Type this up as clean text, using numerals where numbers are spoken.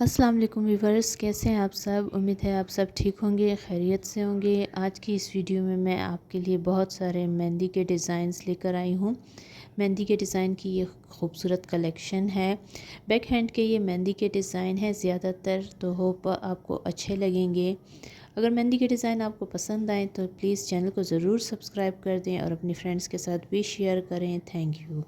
अस्सलाम वालेकुम व्यूवर्स, कैसे हैं आप सब। उम्मीद है आप सब ठीक होंगे, खैरियत से होंगे। आज की इस वीडियो में मैं आपके लिए बहुत सारे मेहंदी के डिज़ाइंस लेकर आई हूँ। मेहंदी के डिज़ाइन की ये खूबसूरत कलेक्शन है। बैक हैंड के ये मेहंदी के डिज़ाइन है ज़्यादातर, तो होप आपको अच्छे लगेंगे। अगर मेहंदी के डिज़ाइन आपको पसंद आए तो प्लीज़ चैनल को ज़रूर सब्सक्राइब कर दें और अपनी फ्रेंड्स के साथ भी शेयर करें। Thank you.